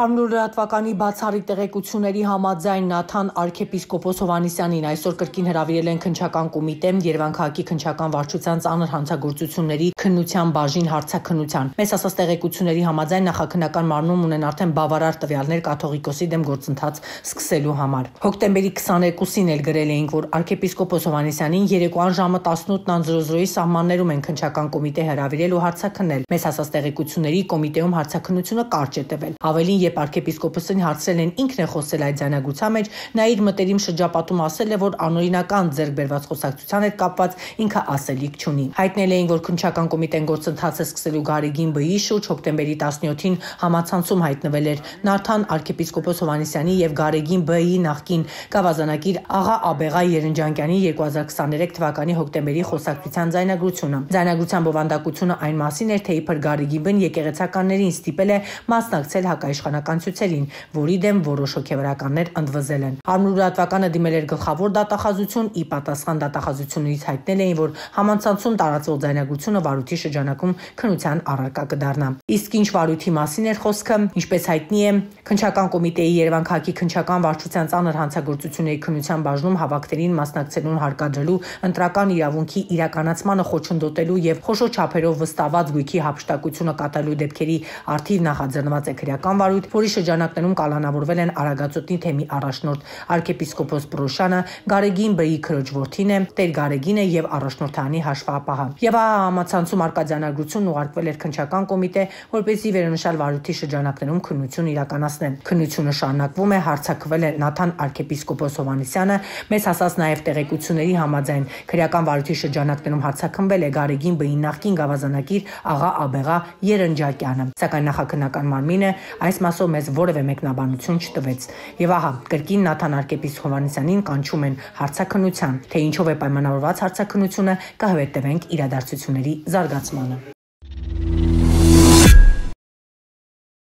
Հանրուրատվականի բացառիկ տեղեկությունների համաձայն Նաթան arczepiskopos Հովհաննիսյանին այսօր կրկին հրավիրել են քննչական կոմիտե Երևան քաղաքի քննչական վարչության ծանր հանցագործությունների քննության բաժին հարցաքննության։ Մեզ ասած տեղեկությունների համաձայն նախաքննական մարմնում ունեն արդեն բավարար տվյալներ կաթողիկոսի դեմ գործընթաց սկսելու համար։ Հոկտեմբերի 22-ին էլ գրել էինք, որ arczepiskopos Հովհաննիսյանին երեկոյան ժամը 18:00-ի սահմաններում են քննչական կոմիտե հրավիրել ու հարցաքննել։ Մեզ ասած տեղեկությունների կոմիտեում հարցաքննությունը կարճ է տևել։ Ավելին, երբ arczepiskopոսին հարցրել են ինքն է խոսել այդ ձայնագրության մեջ, նա իր մտերիմ շրջապատում ասել է, որ անօրինական ձեռք բերված խոսակցության հետ կապված ինքը ասելիք չունի։ Հայտնել էին, որ քննչական կոմիտեն գործընթացը սկսելու Գարեգին Բ-ի շուրջ հոկտեմբերի 17-ին համացանցում հայտնվել էր Նաթան arczepiskopos Հովհաննիսյանի եւ Գարեգին Բ-ի նախկին գավազանակիր աղա Աբեղա Երնջակյանի 2023 թվականի հոկտեմբերի խոսակցության ձայնագրությունը։ Ձայնագրության բովանդակությունը այն մասին էր, թե իբր Գարեգին Բ-ն եկեղեցականներին ստիպել է մասնակցել հակաիշխանական ցույցերին, որի դեմ որոշ հոգեվարականներ ընդվզել են։ Հանրուրատվականը դիմել էր գլխավոր դատախազություն, ի պատասխան դատախազությունից հայտնել էին, որ համացանցում տարածվող ձայնագրությունը վարույթի շրջանակում քննության առարկա կդառնա։ Իսկ ինչ վարույթի մասին էր խոսքը, ինչպես հայտնի է, քննչական կոմիտեի Երևան քաղաքի քննչական վարչության ծանր հանցագործությունների քննության բաժնում հավաքներին մասնակցելուն հարկադրելու ընտրական իրավունքի իրականացմանը խոչընդոտելու եւ խոշոր չափերով վստահված գույքի հափշտակությունը կատարելու դեպքերի արդիվ նախաձեռնված է քրեական վարույթ, որի շրջանակներում կալանավորվել են Արագածոտնի թեմի առաջնորդ arczepiskopos Պրոշյանը, Գարեգին Բ-ի քրոջ որդին է, Տեր Գարեգինը եւ առաջնորդանի հաշվապահը։ Եվ համացանցում արկա ձայնագրությունն ուղարկվել էր քննչական կոմիտե, որպեսզի վերոնշյալ վարույթի շրջանակներում քննություն իրականացնեն։ Քննությունը շարունակվում է, հարձակվել է Նաթան arczepiskopos Հովհաննիսյանը, մեզ հասած նաեւ տեղեկությունների համաձայն քրեական վարույթի շրջանակներում հարձակվել է Գարեգին Բ-ի նախկին գավազանակիր աղա Աբեղա Երնջակյանը։ Սակայն նախաքննական մարմինը այս մասով մեզ որևէ մեկնաբանություն չտվեց։ Եվ ահա, կրկին Նաթան arczepiskopos Հովհաննիսյանին կանչում են հարցաքննության, թե ինչով է պայմանավորված հարցաքննությունը, կհետևենք իրադարձությունների զարգացմանը։